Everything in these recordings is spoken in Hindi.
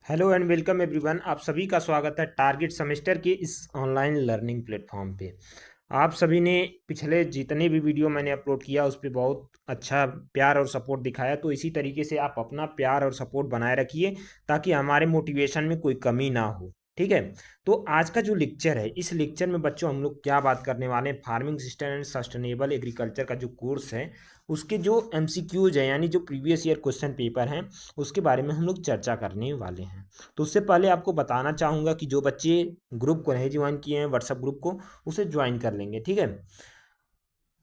Hello and welcome everyone. आप सभी का स्वागत है टारगेट सेमेस्टर के इस ऑनलाइन लर्निंग प्लेटफॉर्म पे। आप सभी ने पिछले जितने भी वीडियो मैंने अपलोड किया उस पर बहुत अच्छा प्यार और सपोर्ट दिखाया, तो इसी तरीके से आप अपना प्यार और सपोर्ट बनाए रखिए ताकि हमारे मोटिवेशन में कोई कमी ना हो। ठीक है। तो आज का जो लेक्चर है, इस लेक्चर में बच्चों हम लोग क्या बात करने वाले हैं, farming system and sustainable agriculture का जो कोर्स है उसके जो एमसीक्यूज है यानी जो प्रीवियस ईयर क्वेश्चन पेपर हैं उसके बारे में हम लोग चर्चा करने वाले हैं। तो उससे पहले आपको बताना चाहूँगा कि जो बच्चे ग्रुप को नहीं ज्वाइन किए हैं व्हाट्सएप ग्रुप को, उसे ज्वाइन कर लेंगे। ठीक है।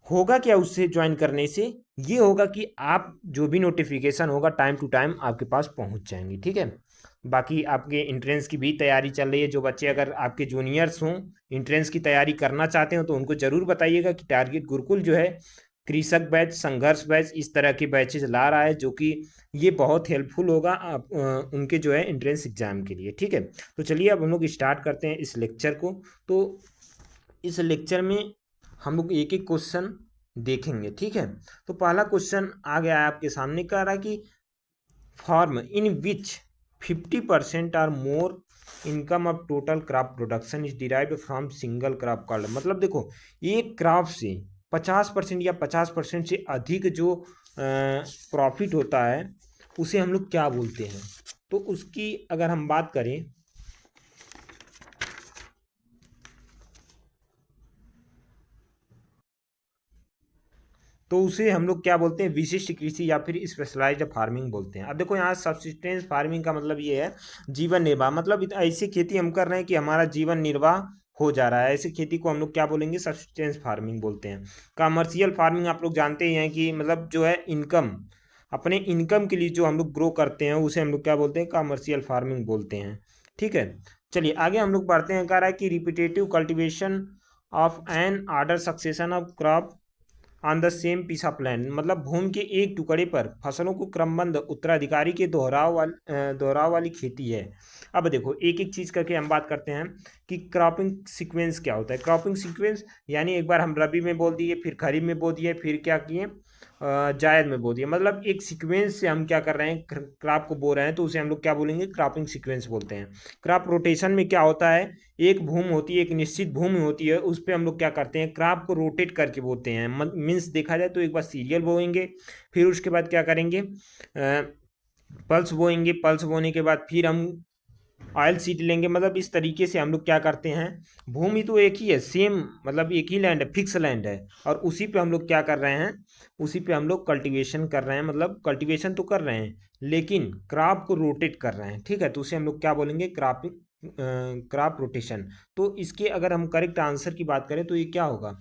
होगा क्या उससे ज्वाइन करने से, ये होगा कि आप जो भी नोटिफिकेशन होगा टाइम टू टाइम आपके पास पहुंच जाएंगी। ठीक है। बाकी आपके इंट्रेंस की भी तैयारी चल रही है। जो बच्चे अगर आपके जूनियर्स हों, इंट्रेंस की तैयारी करना चाहते हो, तो उनको ज़रूर बताइएगा कि टारगेट गुरुकुल जो है कृषक बैच, संघर्ष बैच, इस तरह के बैचेज ला रहा है, जो कि ये बहुत हेल्पफुल होगा आप उनके जो है इंट्रेंस एग्जाम के लिए। ठीक है। तो चलिए अब हम लोग स्टार्ट करते हैं इस लेक्चर को। तो इस लेक्चर में हम लोग एक एक क्वेश्चन देखेंगे। ठीक है। तो पहला क्वेश्चन आ गया है आपके सामने, कह रहा है कि farm in which 50% or more income of total crop production is derived from single crop called. मतलब देखो, एक क्रॉप से 50% या 50% से अधिक जो प्रॉफिट होता है उसे हम लोग क्या बोलते हैं। तो उसकी अगर हम बात करें तो उसे हम लोग क्या बोलते हैं, विशिष्ट कृषि या फिर स्पेशलाइज्ड फार्मिंग बोलते हैं। अब देखो यहाँ सब्सिस्टेंस फार्मिंग का मतलब ये है जीवन निर्वाह, मतलब ऐसी खेती हम कर रहे हैं कि हमारा जीवन निर्वाह हो जा रहा है, ऐसी खेती को हम लोग क्या बोलेंगे, सब्सिस्टेंस फार्मिंग बोलते हैं। कमर्शियल फार्मिंग आप लोग जानते ही हैं कि मतलब जो है इनकम, अपने इनकम के लिए जो हम लोग ग्रो करते हैं उसे हम लोग क्या बोलते हैं, कमर्शियल फार्मिंग बोलते हैं। ठीक है। चलिए आगे हम लोग बढ़ते हैं। कह रहा है कि repetitive cultivation of an order succession of crop on the same piece of land, मतलब भूमि के एक टुकड़े पर फसलों को क्रमबद्ध उत्तराधिकारी के दोहराव वाली खेती है। अब देखो एक एक चीज़ करके हम बात करते हैं कि क्रॉपिंग सीक्वेंस क्या होता है। क्रॉपिंग सीक्वेंस यानी एक बार हम रबी में बो दिए, फिर खरीफ में बो दिए, फिर क्या किए, जायद में बो दिए, मतलब एक सीक्वेंस से हम क्या कर रहे हैं, क्रॉप को बो रहे हैं, तो उसे हम लोग क्या बोलेंगे, क्रॉपिंग सीक्वेंस बोलते हैं। क्रॉप रोटेशन में क्या होता है, एक भूमि होती है, एक निश्चित भूमि होती है, उस पर हम लोग क्या करते हैं, क्रॉप को रोटेट करके बोते हैं। मीन्स देखा जाए तो एक बार सीरियल बोएंगे, फिर उसके बाद क्या करेंगे, पल्स बोएंगे, पल्स बोने के बाद फिर हम ऑयल सीड लेंगे। मतलब इस तरीके से हम लोग क्या करते हैं, भूमि तो एक ही है, सेम मतलब एक ही लैंड है, फिक्स लैंड है, और उसी पे हम लोग क्या कर रहे हैं, उसी पे हम लोग कल्टीवेशन कर रहे हैं। मतलब कल्टीवेशन तो कर रहे हैं लेकिन क्रॉप को रोटेट कर रहे हैं। ठीक है। तो उसे हम लोग क्या बोलेंगे, क्रॉपिंग, क्रॉप रोटेशन। तो इसके अगर हम करेक्ट आंसर की बात करें तो ये क्या होगा,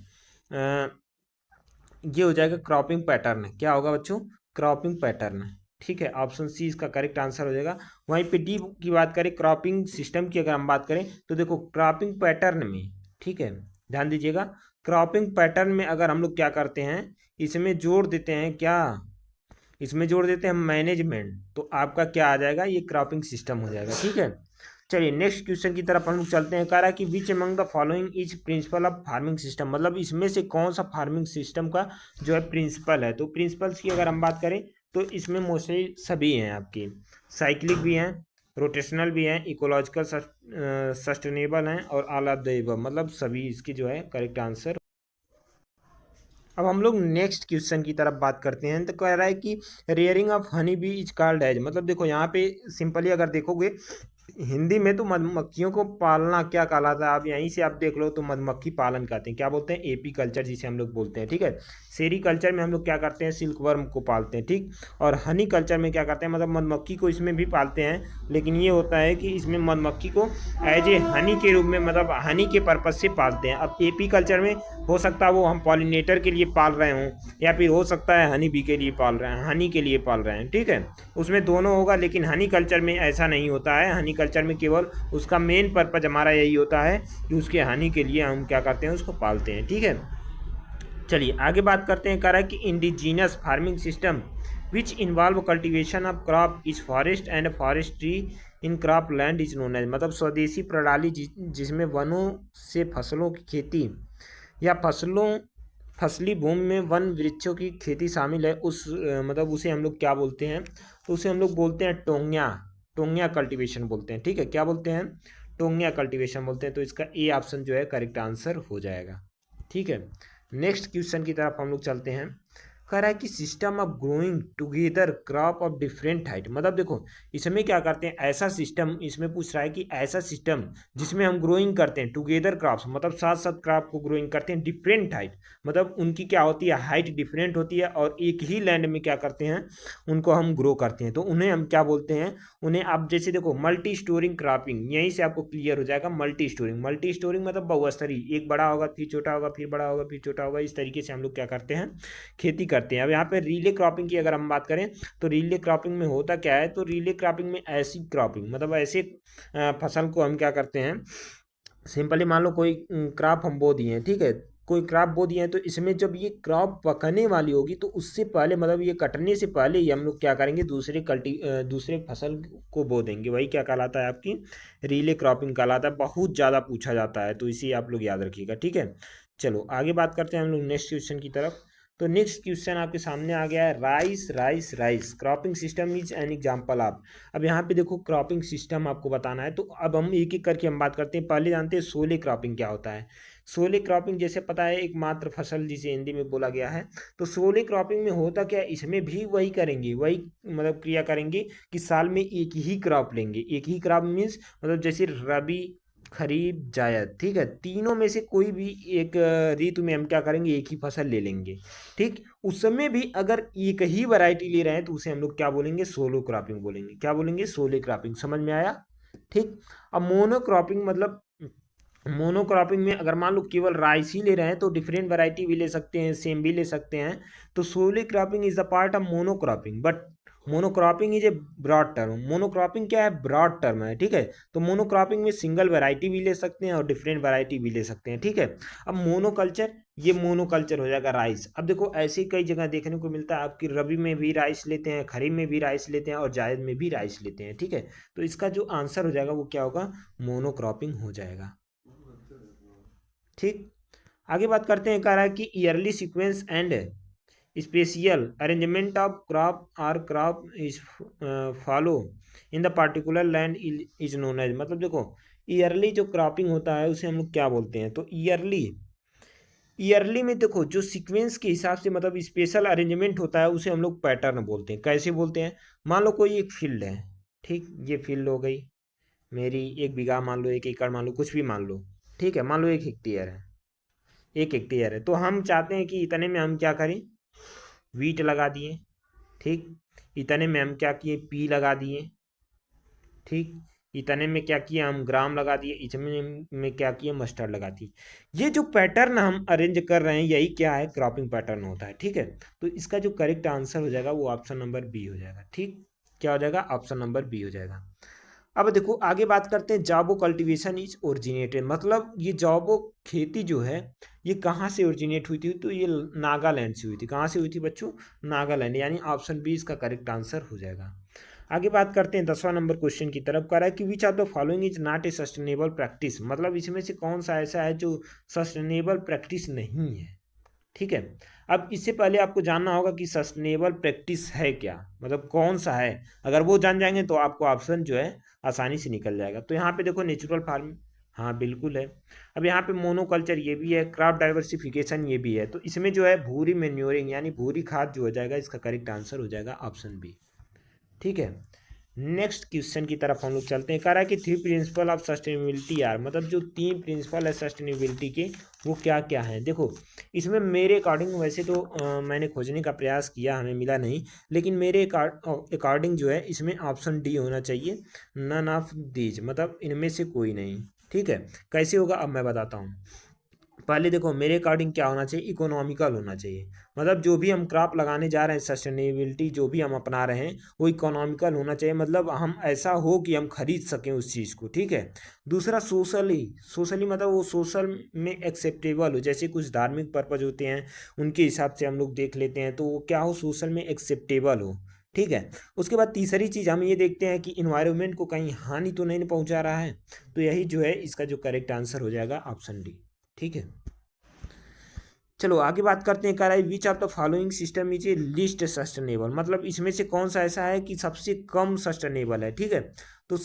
ये हो जाएगा क्रॉपिंग पैटर्न। क्या होगा बच्चों, क्रॉपिंग पैटर्न। ठीक है। ऑप्शन सी इसका करेक्ट आंसर हो जाएगा। वहीं पे डी की बात करें, क्रॉपिंग सिस्टम की अगर हम बात करें तो देखो क्रॉपिंग पैटर्न में, ठीक है, ध्यान दीजिएगा, क्रॉपिंग पैटर्न में अगर हम लोग क्या करते हैं, इसमें जोड़ देते हैं क्या, इसमें जोड़ देते हैं मैनेजमेंट, तो आपका क्या आ जाएगा, ये क्रॉपिंग सिस्टम हो जाएगा। ठीक है। चलिए नेक्स्ट क्वेश्चन की तरफ हम लोग चलते हैं। कह रहा है कि which among the following is principle of farming system, मतलब इसमें से कौन सा फार्मिंग सिस्टम का जो है प्रिंसिपल है। तो प्रिंसिपल्स की अगर हम बात करें तो इसमें मोस्टली सभी हैं आपकी, साइक्लिक भी हैं, रोटेशनल भी हैं, इकोलॉजिकल सस्टेनेबल हैं, और ऑल ऑफ द एबव, मतलब सभी इसके जो है करेक्ट आंसर। अब हम लोग नेक्स्ट क्वेश्चन की तरफ बात करते हैं। तो कह रहा है कि rearing of honey bee is called as, मतलब देखो यहाँ पे सिंपली अगर देखोगे हिंदी में तो मधुमक्खियों को पालना क्या कहलाता है, आप यहीं से आप देख लो तो मधुमक्खी पालन कहते हैं, क्या बोलते हैं, एपी कल्चर जिसे हम लोग बोलते हैं। ठीक है। सेरी कल्चर में हम लोग क्या करते हैं, सिल्क वर्म को पालते हैं। ठीक। और हनी कल्चर में क्या करते हैं, मतलब मधुमक्खी को इसमें भी पालते हैं, लेकिन ये होता है कि इसमें मधुमक्खी को एज ए हनी के रूप में, मतलब हनी के पर्पज से पालते हैं। अब एपी कल्चर में हो सकता है वो हम पॉलिनेटर के लिए पाल रहे हों, या फिर हो सकता है हनी बी के लिए पाल रहे हैं, हनी के लिए पाल रहे हैं। ठीक है। उसमें दोनों होगा, लेकिन हनी कल्चर में ऐसा नहीं होता है। हनी कल्चर में केवल उसका मेन पर्पज हमारा यही होता है कि उसके हनी के लिए हम क्या करते हैं, उसको पालते हैं। ठीक है। चलिए आगे बात करते हैं। कह रहा है कि indigenous farming system which involve cultivation of crop is forest and forestry in crop land is known as, मतलब स्वदेशी प्रणाली जिसमें वनों से फसलों की खेती या फसली भूमि में वन वृक्षों की खेती शामिल है, उस मतलब उसे हम लोग क्या बोलते हैं, तो उसे हम लोग बोलते हैं टोंग्या। टोंगिया कल्टीवेशन बोलते हैं। ठीक है, क्या बोलते हैं? टोंगिया कल्टीवेशन बोलते हैं। तो इसका ए ऑप्शन जो है करेक्ट आंसर हो जाएगा। ठीक है, नेक्स्ट क्वेश्चन की तरफ हम लोग चलते हैं। कह रहा है कि system of growing together crop of different height. मतलब देखो इसमें क्या करते हैं, ऐसा सिस्टम इसमें पूछ रहा है कि ऐसा सिस्टम जिसमें हम ग्रोइंग करते हैं टुगेदर क्रॉप्स, मतलब साथ साथ क्रॉप को ग्रोइंग करते हैं डिफरेंट हाइट, मतलब उनकी क्या होती है, हाइट डिफरेंट होती है और एक ही लैंड में क्या करते हैं, उनको हम ग्रो करते हैं। तो उन्हें हम क्या बोलते हैं, उन्हें आप जैसे देखो मल्टी स्टोरिंग क्रॉपिंग, यहीं से आपको क्लियर हो जाएगा। मल्टी स्टोरिंग, मल्टी स्टोरिंग मतलब बहुस्तरीय, एक बड़ा होगा फिर छोटा होगा फिर बड़ा होगा फिर छोटा होगा, इस तरीके से हम लोग क्या करते हैं, खेती करते हैं। अब यहाँ पे रिले क्रॉपिंग की अगर हम बात करें तो रिले क्रॉपिंग में होता क्या है, तो रिले क्रॉपिंग में ऐसी क्रॉपिंग मतलब ऐसे फसल को हम क्या करते हैं, सिंपली मान लो कोई क्रॉप हम बो दिए हैं, ठीक है, कोई क्रॉप बो दिए हैं, तो इसमें जब ये क्रॉप पकने वाली होगी तो उससे पहले मतलब ये कटने से पहले ही हम लोग क्या करेंगे, दूसरे फसल को बो देंगे। वही क्या कहलाता है, आपकी रिले क्रॉपिंग कहलाता है। बहुत ज़्यादा पूछा जाता है तो इसे आप लोग याद रखिएगा। ठीक है, चलो आगे बात करते हैं हम लोग नेक्स्ट क्वेश्चन की तरफ। तो नेक्स्ट क्वेश्चन आपके सामने आ गया है, rice rice rice cropping system is an example of. अब यहाँ पे देखो क्रॉपिंग सिस्टम आपको बताना है, तो अब हम एक एक करके हम बात करते हैं। पहले जानते हैं सोले क्रॉपिंग क्या होता है। सोले क्रॉपिंग जैसे पता है एकमात्र फसल जिसे हिंदी में बोला गया है। तो सोले क्रॉपिंग में होता क्या है, इसमें भी वही करेंगे, वही मतलब क्रिया करेंगे कि साल में एक ही क्रॉप लेंगे। एक ही क्रॉप मीन्स मतलब जैसे रबी खरीफ जायद, ठीक है, तीनों में से कोई भी एक ऋतु में हम क्या करेंगे, एक ही फसल ले लेंगे। ठीक, उसमें भी अगर एक ही वैरायटी ले रहे हैं तो उसे हम लोग क्या बोलेंगे, सोलो क्रॉपिंग बोलेंगे। क्या बोलेंगे, सोले क्रॉपिंग। समझ में आया? ठीक, अब मोनोक्रॉपिंग मतलब मोनोक्रॉपिंग में अगर मान लो केवल राइस ही ले रहे हैं तो डिफरेंट वैरायटी भी ले सकते हैं, सेम भी ले सकते हैं। तो sole cropping is the part of monocropping, but monocropping is a broad term. Monocropping क्या है, ब्रॉड टर्म है। ठीक है, तो मोनोक्रॉपिंग में सिंगल वैरायटी भी ले सकते हैं और डिफरेंट वैरायटी भी ले सकते हैं। ठीक है, अब मोनोकल्चर, ये मोनोकल्चर हो जाएगा राइस। अब देखो ऐसे कई जगह देखने को मिलता है, आपकी रबी में भी राइस लेते हैं, खरीफ में भी राइस लेते हैं और जायद में भी राइस लेते हैं। ठीक है, तो इसका जो आंसर हो जाएगा वो क्या होगा, मोनोक्रॉपिंग हो जाएगा। ठीक, आगे बात करते हैं। कह रहा है कि yearly sequence and spatial arrangement of crop or crop is follow in the particular land is known as. मतलब देखो ईयरली जो क्रॉपिंग होता है उसे हम लोग क्या बोलते हैं, तो ईयरली में देखो जो सीक्वेंस के हिसाब से मतलब स्पेशल अरेंजमेंट होता है उसे हम लोग पैटर्न बोलते हैं। कैसे बोलते हैं, मान लो कोई एक फील्ड है, ठीक, ये फील्ड हो गई मेरी, 1 बीघा मान लो, 1 एकड़ मान लो, कुछ भी मान लो। ठीक है, मान लो 1 हेक्टेयर है, 1 हेक्टेयर है, तो हम चाहते हैं कि इतने में हम क्या करें, वीट लगा दिए। ठीक, इतने में हम क्या किए, पी लगा दिए। ठीक, इतने में क्या किया, हम ग्राम लगा दिए। इतने में क्या किया, मस्टर्ड लगा दी। ये जो पैटर्न हम अरेंज कर रहे हैं यही क्या है, क्रॉपिंग पैटर्न होता है। ठीक है, तो इसका जो करेक्ट आंसर हो जाएगा वो ऑप्शन नंबर बी हो जाएगा। ठीक, क्या हो जाएगा, ऑप्शन नंबर बी हो जाएगा। अब देखो आगे बात करते हैं, जाबो कल्टीवेशन इज ओरिजिनेटेड। मतलब ये जाबो खेती जो है ये कहाँ से ओरिजिनेट हुई थी, तो ये नागालैंड से हुई थी। कहाँ से हुई थी बच्चों, नागालैंड, यानी ऑप्शन बी इसका करेक्ट आंसर हो जाएगा। आगे बात करते हैं 10वां नंबर क्वेश्चन की तरफ। कह रहा है कि which of the following is not a sustainable practice. मतलब इसमें से कौन सा ऐसा है जो सस्टेनेबल प्रैक्टिस नहीं है। ठीक है, अब इससे पहले आपको जानना होगा कि सस्टेनेबल प्रैक्टिस है क्या, मतलब कौन सा है। अगर वो जान जाएंगे तो आपको ऑप्शन जो है आसानी से निकल जाएगा। तो यहाँ पे देखो नेचुरल फार्मिंग, हाँ बिल्कुल है। अब यहाँ पे मोनोकल्चर ये भी है, क्रॉप डाइवर्सिफिकेशन ये भी है। तो इसमें जो है भूरी मैन्योरिंग यानी भूरी खाद जो हो जाएगा, इसका करेक्ट आंसर हो जाएगा ऑप्शन बी। ठीक है, नेक्स्ट क्वेश्चन की तरफ हम लोग चलते हैं। कह रहा है कि 3 प्रिंसिपल ऑफ सस्टेनेबिलिटी आर। मतलब जो 3 प्रिंसिपल है सस्टेनेबिलिटी के वो क्या क्या है। देखो इसमें मेरे अकॉर्डिंग वैसे तो मैंने खोजने का प्रयास किया, हमें मिला नहीं, लेकिन मेरे अकॉर्डिंग जो है इसमें ऑप्शन डी होना चाहिए, नन ऑफ दीज, मतलब इनमें से कोई नहीं। ठीक है, कैसे होगा अब मैं बताता हूँ। पहले देखो मेरे अकॉर्डिंग क्या होना चाहिए, इकोनॉमिकल होना चाहिए। मतलब जो भी हम क्रॉप लगाने जा रहे हैं, सस्टेनेबिलिटी जो भी हम अपना रहे हैं वो इकोनॉमिकल होना चाहिए, मतलब हम ऐसा हो कि हम खरीद सकें उस चीज़ को। ठीक है, दूसरा सोशली मतलब वो सोशल में एक्सेप्टेबल हो। जैसे कुछ धार्मिक पर्पज होते हैं उनके हिसाब से हम लोग देख लेते हैं, तो वो क्या हो, सोशल में एक्सेप्टेबल हो। ठीक है, उसके बाद तीसरी चीज़ हम ये देखते हैं कि इन्वायरमेंट को कहीं हानि तो नहीं पहुंचा रहा है। तो यही जो है इसका जो करेक्ट आंसर हो जाएगा ऑप्शन डी। ठीक है, चलो आगे बात करते हैं, कह रहा है which of the following system is a least sustainable, मतलब इसमें से कौन सा ऐसा है कि सबसे कम सस्टेनेबल है। ठीक है, तो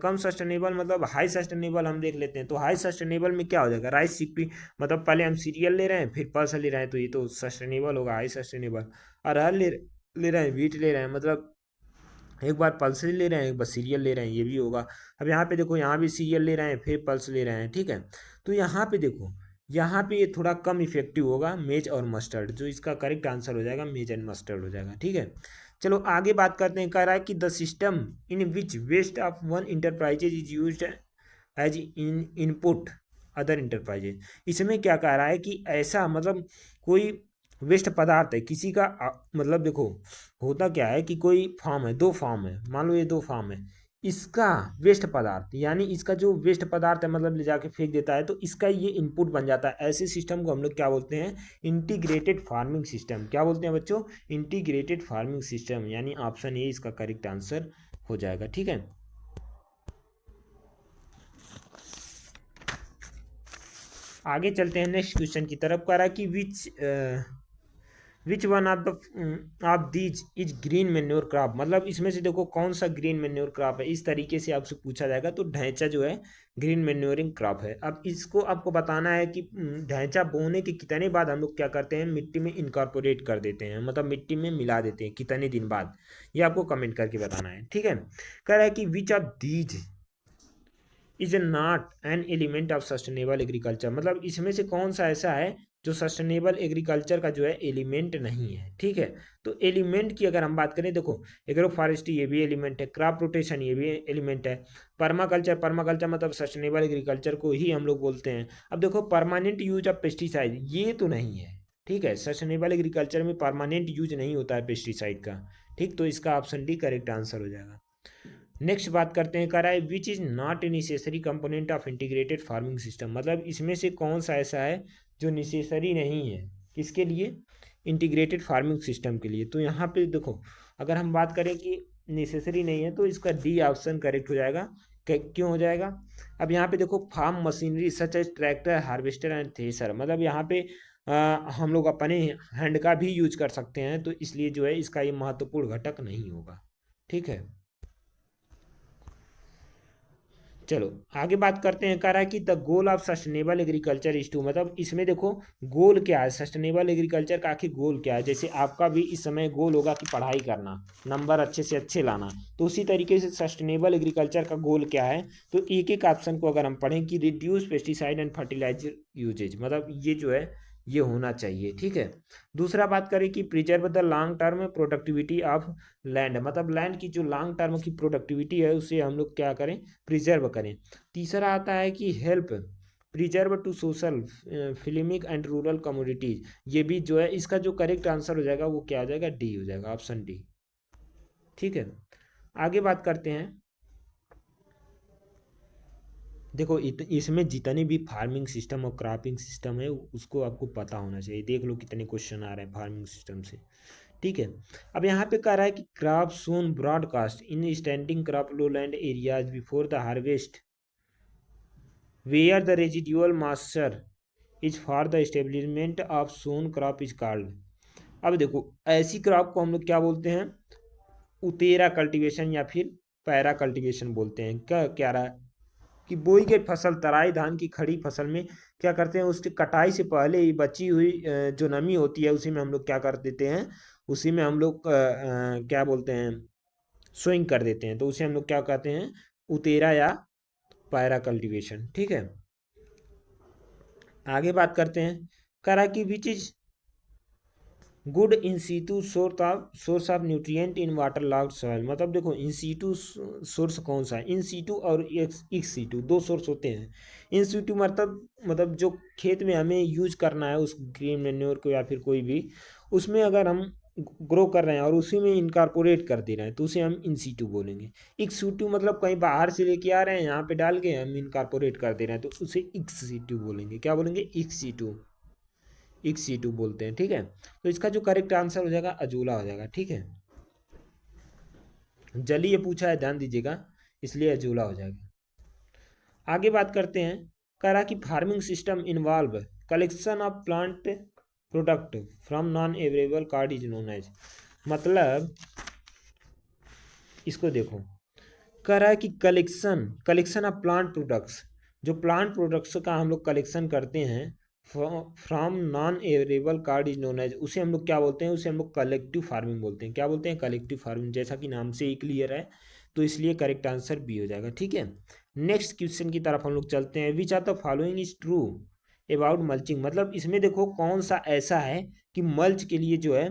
कम सस्टेनेबल मतलब हाई सस्टेनेबल हम देख लेते हैं। तो हाई सस्टेनेबल में क्या हो जाएगा, राइस चिकपी, मतलब पहले हम सीरियल ले रहे हैं फिर पल्स ले रहे हैं, तो ये तो सस्टेनेबल होगा, हाई सस्टेनेबल। और हर ले रहे हैं, वीट ले रहे हैं, मतलब एक बार पल्स ले रहे हैं एक बार सीरियल ले रहे हैं, ये भी होगा। अब यहाँ पे देखो, यहाँ भी सीरियल ले रहे हैं फिर पल्स ले रहे हैं। ठीक है, तो यहाँ पे देखो, यहाँ पे ये थोड़ा कम इफेक्टिव होगा मेज और मस्टर्ड, जो इसका करेक्ट आंसर हो जाएगा मेज एंड मस्टर्ड हो जाएगा। ठीक है, चलो आगे बात करते हैं, कह रहा है कि the system in which waste of one enterprises is use as in input other enterprises. इसमें क्या कह रहा है कि ऐसा मतलब कोई वेस्ट पदार्थ है किसी का, मतलब देखो होता क्या है कि कोई फार्म है, दो फार्म है, मान लो ये दो फार्म है, इसका वेस्ट पदार्थ यानी इसका जो वेस्ट पदार्थ है मतलब ले जाके फेंक देता है, तो इसका ये इनपुट बन जाता है। ऐसे सिस्टम को हम लोग क्या बोलते हैं, इंटीग्रेटेड फार्मिंग सिस्टम। क्या बोलते हैं बच्चों, इंटीग्रेटेड फार्मिंग सिस्टम, यानी ऑप्शन ए इसका करेक्ट आंसर हो जाएगा। ठीक है, आगे चलते हैं नेक्स्ट क्वेश्चन की तरफ। कह रहा है कि which one of these is green manure crop, मतलब इसमें से देखो कौन सा ग्रीन मेन्योर क्रॉप है, इस तरीके से आपसे पूछा जाएगा। तो ढैंचा जो है ग्रीन मेन्योरिंग क्रॉप है। अब इसको आपको बताना है कि ढैंचा बोने के कितने बाद हम लोग क्या करते हैं, मिट्टी में इनकॉर्पोरेट कर देते हैं, मतलब मिट्टी में मिला देते हैं, कितने दिन बाद, ये आपको कमेंट करके बताना है। ठीक है, कह रहा है कि which of these is not an element of sustainable agriculture, मतलब इसमें से कौन सा ऐसा है जो सस्टेनेबल एग्रीकल्चर का जो है एलिमेंट नहीं है। ठीक है, तो एलिमेंट की अगर हम बात करें, देखो एग्रो फॉरेस्ट्री ये भी एलिमेंट है, क्रॉप रोटेशन ये भी एलिमेंट है, परमाकल्चर मतलब सस्टेनेबल एग्रीकल्चर को ही हम लोग बोलते हैं। अब देखो परमानेंट यूज ऑफ पेस्टिसाइड ये तो नहीं है। ठीक है, सस्टेनेबल एग्रीकल्चर में परमानेंट यूज नहीं होता है पेस्टिसाइड का। ठीक, तो इसका ऑप्शन डी करेक्ट आंसर हो जाएगा। नेक्स्ट बात करते हैं, कह रहा है which is not a necessary component of integrated farming system, मतलब इसमें से कौन सा ऐसा है जो नेसेसरी नहीं है, किसके लिए, इंटीग्रेटेड फार्मिंग सिस्टम के लिए। तो यहाँ पे देखो अगर हम बात करें कि नेसेसरी नहीं है, तो इसका डी ऑप्शन करेक्ट हो जाएगा। क्यों हो जाएगा, अब यहाँ पे देखो farm machinery such as tractor harvester and thresher, मतलब यहाँ पे हम लोग अपने हैंड का भी यूज कर सकते हैं, तो इसलिए जो है इसका ये महत्वपूर्ण घटक नहीं होगा। ठीक है, चलो आगे बात करते हैं, कह रहा है कि the goal of sustainable agriculture is to, मतलब इसमें देखो गोल क्या है, सस्टेनेबल एग्रीकल्चर का आखिर गोल क्या है। जैसे आपका भी इस समय गोल होगा कि पढ़ाई करना, नंबर अच्छे से अच्छे लाना, तो उसी तरीके से सस्टेनेबल एग्रीकल्चर का गोल क्या है। तो एक एक ऑप्शन को अगर हम पढ़ें कि reduce pesticide and fertiliser usages, मतलब ये जो है ये होना चाहिए। ठीक है, दूसरा बात करें कि preserve the long term productivity of land, मतलब लैंड की जो लॉन्ग टर्म की प्रोडक्टिविटी है उसे हम लोग क्या करें, प्रिजर्व करें। तीसरा आता है कि help preserve to social filmic and rural communities, ये भी जो है इसका जो करेक्ट आंसर हो जाएगा वो क्या हो जाएगा, डी हो जाएगा, ऑप्शन डी। ठीक है, आगे बात करते हैं, देखो इसमें जितने भी फार्मिंग सिस्टम और क्रॉपिंग सिस्टम है उसको आपको पता होना चाहिए। देख लो कितने क्वेश्चन आ रहे हैं फार्मिंग सिस्टम से। ठीक है, अब यहाँ पे कह रहा है कि crop sown broadcast in standing crop low land areas before the harvest where the residual moisture is for the establishment of sown crop is called. अब देखो ऐसी क्रॉप को हम लोग क्या बोलते हैं, उतेरा कल्टीवेशन या फिर पैरा कल्टीवेशन बोलते हैं। क्या क्या रहा है कि बोई गई फसल, तराई धान की खड़ी फसल में क्या करते हैं, उसकी कटाई से पहले ही बची हुई जो नमी होती है उसी में हम लोग क्या कर देते हैं, उसी में हम लोग क्या बोलते हैं, सोइंग कर देते हैं, तो उसे हम लोग क्या कहते हैं, उतेरा या पैरा कल्टीवेशन। ठीक है, आगे बात करते हैं, करा कि which is good in situ source of nutrient in water logged soil, मतलब देखो इन सीटू सोर्स कौन सा है, इन सीटू और एक्स सीटू दो सोर्स होते हैं। इन सीटू मतलब जो खेत में हमें यूज करना है उस ग्रीन मेन्योर को या फिर कोई भी, उसमें अगर हम ग्रो कर रहे हैं और उसी में इनकारपोरेट कर दे रहे हैं तो उसे हम इन सीटू बोलेंगे। इक्स सीटू मतलब कहीं बाहर से लेके आ रहे हैं यहाँ पे डाल के हम इनकारपोरेट कर दे रहे हैं तो उसे इक्स सीटू बोलेंगे। क्या बोलेंगे, इक्स सीटू, इक्स सीटू बोलते हैं। ठीक है, तो इसका जो करेक्ट आंसर हो जाएगा अजूला हो जाएगा। ठीक है, जल्दी ये पूछा है ध्यान दीजिएगा, इसलिए अजूला हो जाएगा। आगे बात करते हैं, कह रहा कि farming system involve collection of plant product from non available card is known as, मतलब इसको देखो, कह रहा है कि कलेक्शन ऑफ प्लांट प्रोडक्ट्स, जो प्लांट प्रोडक्ट्स का हम लोग कलेक्शन करते हैं from non arable card is known as, उसे हम लोग क्या बोलते हैं, उसे हम लोग कलेक्टिव फार्मिंग बोलते हैं। क्या बोलते हैं? कलेक्टिव फार्मिंग, जैसा कि नाम से ही क्लियर है, तो इसलिए करेक्ट आंसर बी हो जाएगा। ठीक है, नेक्स्ट क्वेश्चन की तरफ हम लोग चलते हैं। Which are the following is true about mulching, मतलब इसमें देखो कौन सा ऐसा है कि मल्च के लिए जो है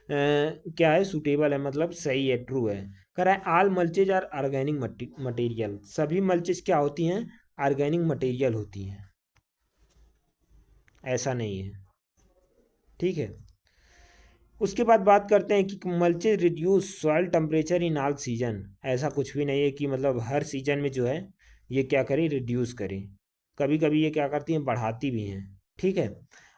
क्या है, सुटेबल है, मतलब सही है, ट्रू है। कह रहा है ऑल मल्चेज आर ऑर्गेनिक मटेरियल, सभी मल्चेज क्या होती हैं, ऑर्गेनिक मटेरियल होती हैं, ऐसा नहीं है। ठीक है, उसके बाद बात करते हैं कि mulches reduce soil temperature in all season, ऐसा कुछ भी नहीं है कि मतलब हर सीजन में जो है ये क्या करें, रिड्यूस करें, कभी कभी ये क्या करती हैं, बढ़ाती भी हैं। ठीक है,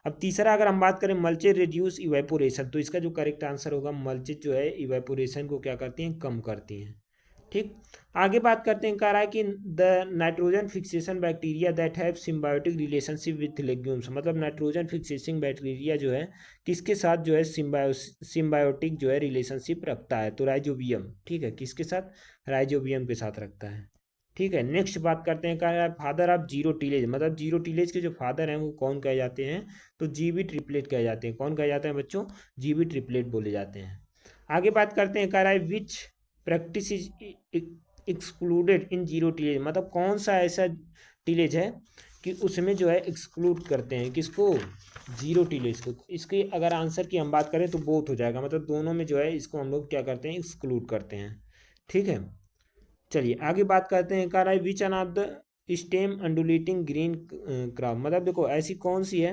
अब तीसरा अगर हम बात करें मल्चेज रिड्यूस इवेपोरेशन, तो इसका जो करेक्ट आंसर होगा, मल्चेज जो है इवेपोरेशन को क्या करती हैं, कम करती हैं। ठीक, आगे बात करते हैं, कह रहा है कि the nitrogen fixation bacteria that have symbiotic relationship with legumes, मतलब नाइट्रोजन फिक्सेशन बैक्टीरिया जो है किसके साथ जो है सिम्बायोटिक जो है रिलेशनशिप रखता है, तो राइजोबियम। ठीक है, किसके साथ, राइजोबियम के साथ रखता है। ठीक है, नेक्स्ट बात करते हैं, कह रहा है फादर ऑफ जीरो टिलेज, मतलब जीरो टिलेज के जो फादर हैं वो कौन कहे जाते हैं, तो जीबी ट्रिपलेट कहे जाते हैं। कौन कहे जाते हैं बच्चों, जीबी ट्रिपलेट बोले जाते हैं। आगे बात करते हैं, कह रहा है which practice is excluded in zero tillage, मतलब कौन सा ऐसा टिलेज है कि उसमें जो है एक्सक्लूड करते हैं, किसको, जीरो टिलेज को। इसके अगर आंसर की हम बात करें तो बोथ हो जाएगा, मतलब दोनों में जो है इसको हम लोग क्या करते हैं, एक्सक्लूड करते हैं। ठीक है, चलिए आगे बात करते हैं, कह रहा है विच N of the stem undulating green crop, मतलब देखो ऐसी कौन सी है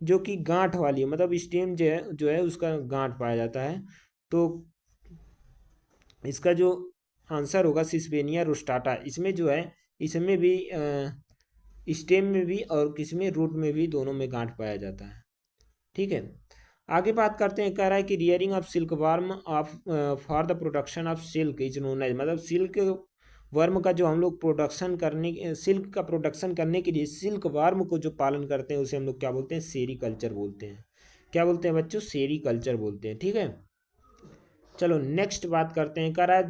जो कि गांठ वाली है, मतलब स्टेम जो है उसका गांठ पाया जाता है, तो इसका जो आंसर होगा सिस्पेनिया रोस्टाटा, इसमें जो है, इसमें भी स्टेम में भी और किसमें, रूट में भी, दोनों में गांठ पाया जाता है। ठीक है, आगे बात करते हैं, कह रहा है कि rearing of silk worm of for the production of silk is known as, मतलब सिल्क वर्म का जो हम लोग प्रोडक्शन करने, सिल्क का प्रोडक्शन करने के लिए सिल्क वर्म को जो पालन करते हैं उसे हम लोग क्या बोलते हैं, सेरीकल्चर बोलते हैं। क्या बोलते हैं बच्चों, सेरीकल्चर बोलते हैं। ठीक है, चलो नेक्स्ट बात करते हैं, कह रहा है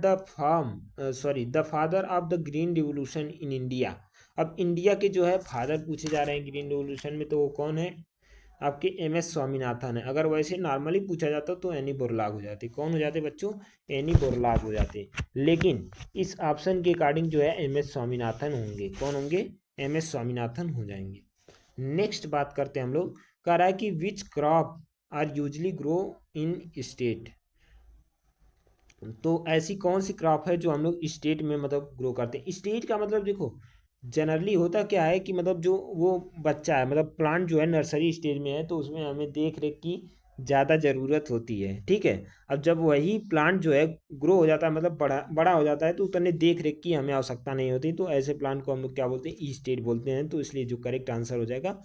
the father of the green revolution in India, अब इंडिया के जो है फादर पूछे जा रहे हैं ग्रीन रिवोल्यूशन में, तो वो कौन है, आपके एम एस स्वामीनाथन है। अगर वैसे नॉर्मली पूछा जाता तो एनी बोरलाग हो जाते, कौन हो जाते बच्चों, एनी बोरलाग हो जाते, लेकिन इस ऑप्शन के अकॉर्डिंग जो है एम एस स्वामीनाथन होंगे। कौन होंगे, एम एस स्वामीनाथन हो जाएंगे। नेक्स्ट बात करते हैं हम लोग, कह रहा है कि which crop are usually grow in state, तो ऐसी कौन सी क्रॉप है जो हम लोग स्टेट में मतलब ग्रो करते हैं। स्टेट का मतलब देखो जनरली होता क्या है कि मतलब जो वो बच्चा है, मतलब प्लांट जो है नर्सरी स्टेज में है, तो उसमें हमें देख रेख की ज़्यादा ज़रूरत होती है। ठीक है, अब जब वही प्लांट जो है ग्रो हो जाता है, मतलब बड़ा बड़ा हो जाता है, तो उतने देख रेख की हमें आवश्यकता नहीं होती, तो ऐसे प्लांट को हम लोग क्या बोलते हैं, ई स्टेट बोलते हैं। तो इसलिए जो करेक्ट आंसर हो जाएगा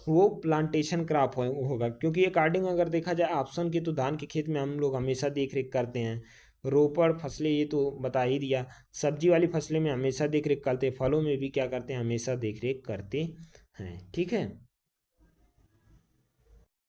वो प्लांटेशन क्रॉप होगा, क्योंकि अकॉर्डिंग अगर देखा जाए ऑप्शन के, तो धान के खेत में हम लोग हमेशा देख रेख करते हैं, रोपड़ फसलें ये तो बता ही दिया, सब्जी वाली फसलें में हमेशा देख रेख करते हैं, फलों में भी क्या करते हैं, हमेशा देख रेख करते हैं। ठीक है,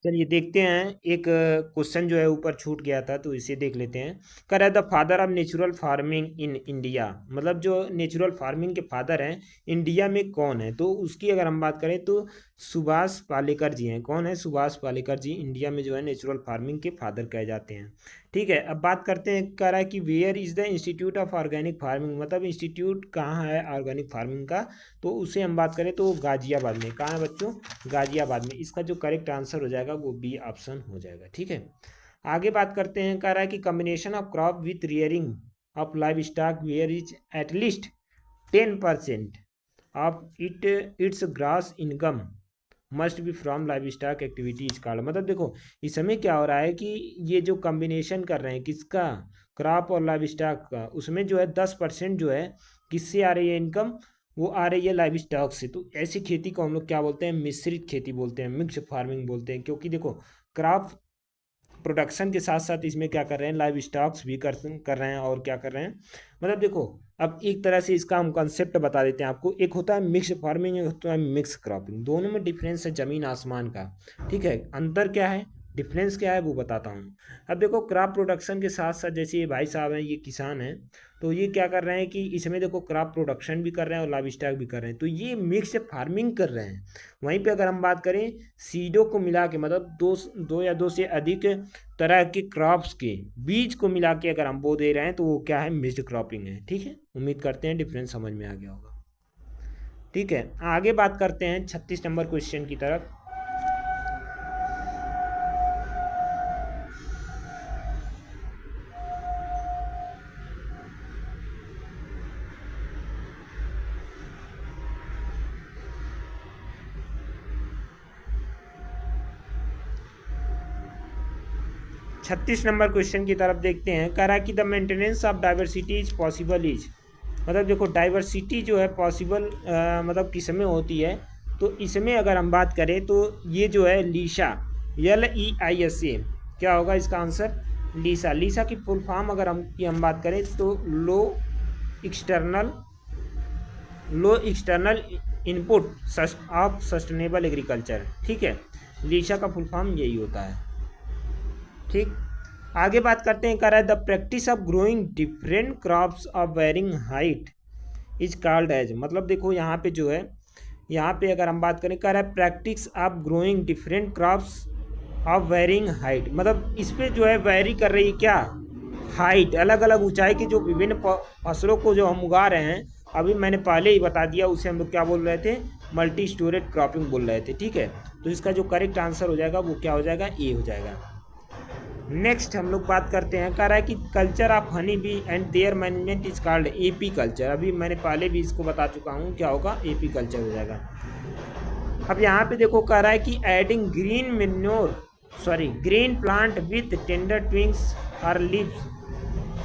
चलिए देखते हैं, एक क्वेश्चन जो है ऊपर छूट गया था तो इसे देख लेते हैं। कह रहा है the father of natural farming in India, मतलब जो नेचुरल फार्मिंग के फादर हैं इंडिया में कौन है, तो उसकी अगर हम बात करें तो सुभाष पालेकर जी हैं। कौन है, सुभाष पालेकर जी इंडिया में जो है नेचुरल फार्मिंग के फादर कहे जाते हैं। ठीक है, अब बात करते हैं, कह रहा है कि where is the institute of organic farming, मतलब इंस्टीट्यूट कहाँ है ऑर्गेनिक फार्मिंग का, तो उसे हम बात करें तो गाजियाबाद में। कहाँ है बच्चों, गाजियाबाद में। इसका जो करेक्ट आंसर हो जाएगा वो बी ऑप्शन हो जाएगा। ठीक है, आगे बात करते हैं, कह रहा है कि combination of crop with rearing of live stock where is at least 10% of its gross income must be from live stock activities card, मतलब देखो इस समय क्या हो रहा है कि ये जो कम्बिनेशन कर रहे हैं किसका, क्रॉप और लाइव स्टॉक का, उसमें जो है 10% जो है किससे आ रही है इनकम, वो आ रही है लाइव स्टॉक से। तो ऐसी खेती को हम लोग क्या बोलते हैं, मिश्रित खेती बोलते हैं, मिक्स फार्मिंग बोलते हैं, क्योंकि देखो क्रॉप प्रोडक्शन के साथ साथ इसमें क्या कर रहे हैं, लाइव स्टॉक्स भी कर रहे हैं। और क्या कर रहे हैं, मतलब देखो अब एक तरह से इसका हम कंसेप्ट बता देते हैं आपको। एक होता है मिक्स फार्मिंग, एक होता है मिक्स क्रॉपिंग। दोनों में डिफरेंस है ज़मीन आसमान का, ठीक है। अंतर क्या है, डिफरेंस क्या है वो बताता हूँ। अब देखो क्रॉप प्रोडक्शन के साथ साथ जैसे ये भाई साहब हैं, ये किसान हैं, तो ये क्या कर रहे हैं कि इसमें देखो क्रॉप प्रोडक्शन भी कर रहे हैं और लाइव स्टॉक भी कर रहे हैं, तो ये मिक्स फार्मिंग कर रहे हैं। वहीं पे अगर हम बात करें सीडों को मिला के, मतलब दो या दो से अधिक तरह के क्रॉप्स के बीज को मिला के अगर हम बो दे रहे हैं तो वो क्या है, मिक्स्ड क्रॉपिंग है, ठीक है। उम्मीद करते हैं डिफरेंस समझ में आ गया होगा, ठीक है। आगे बात करते हैं 36 नंबर क्वेश्चन की तरफ। 36 नंबर क्वेश्चन की तरफ देखते हैं। कह रहा है कि the maintenance of diversity is possible is, मतलब देखो डाइवर्सिटी जो है पॉसिबल मतलब किस में होती है, तो इसमें अगर हम बात करें तो ये जो है लीसा, LEISA, क्या होगा इसका आंसर, लीसा। लीसा की फुल फॉर्म अगर हम बात करें तो low external input of sustainable agriculture, ठीक है। लीसा का फुल फॉर्म यही होता है, ठीक। आगे बात करते हैं, कह रहा है the practice of growing different crops of varying height is called as, मतलब देखो यहाँ पे जो है, यहाँ पे अगर हम बात करें, कह रहा है practice of growing different crops of varying height, मतलब इस पे जो है वेरी कर रही है क्या, हाइट, अलग अलग ऊंचाई की जो विभिन्न फसलों को जो हम उगा रहे हैं, अभी मैंने पहले ही बता दिया, उसे हम लोग क्या बोल रहे थे, मल्टी स्टोरेज क्रॉपिंग बोल रहे थे, ठीक है। तो इसका जो करेक्ट आंसर हो जाएगा वो क्या हो जाएगा, ए हो जाएगा। नेक्स्ट हम लोग बात करते हैं, कह रहा है कि culture of honey B and there management is called AP culture. अभी मैंने पहले भी इसको बता चुका हूँ, क्या होगा, AP कल्चर हो जाएगा। अब यहाँ पे देखो कह रहा है कि adding green plant with tender twigs और leaves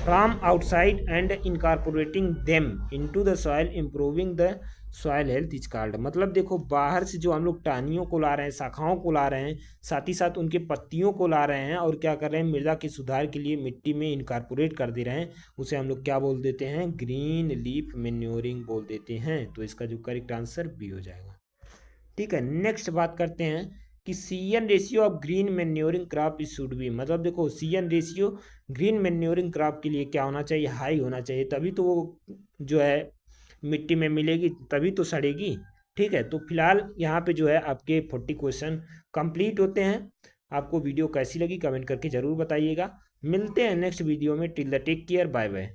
from outside and incorporating them into the soil improving the soil health is called, मतलब देखो बाहर से जो हम लोग टहनियों को ला रहे हैं, शाखाओं को ला रहे हैं, साथ ही साथ उनके पत्तियों को ला रहे हैं और क्या कर रहे हैं, मृदा के सुधार के लिए मिट्टी में इनकॉर्पोरेट कर दे रहे हैं, उसे हम लोग क्या बोल देते हैं, ग्रीन लीफ मैन्योरिंग बोल देते हैं। तो इसका जो करेक्ट आंसर बी हो जाएगा, ठीक है। नेक्स्ट बात करते हैं कि CN ratio of green manuring crop is should be, मतलब देखो CN ratio green manuring crop के लिए क्या होना चाहिए, हाई होना चाहिए, तभी तो वो जो है मिट्टी में मिलेगी, तभी तो सड़ेगी, ठीक है। तो फिलहाल यहाँ पे जो है आपके 40 क्वेश्चन कंप्लीट होते हैं। आपको वीडियो कैसी लगी कमेंट करके ज़रूर बताइएगा। मिलते हैं नेक्स्ट वीडियो में। Till the take care, bye bye.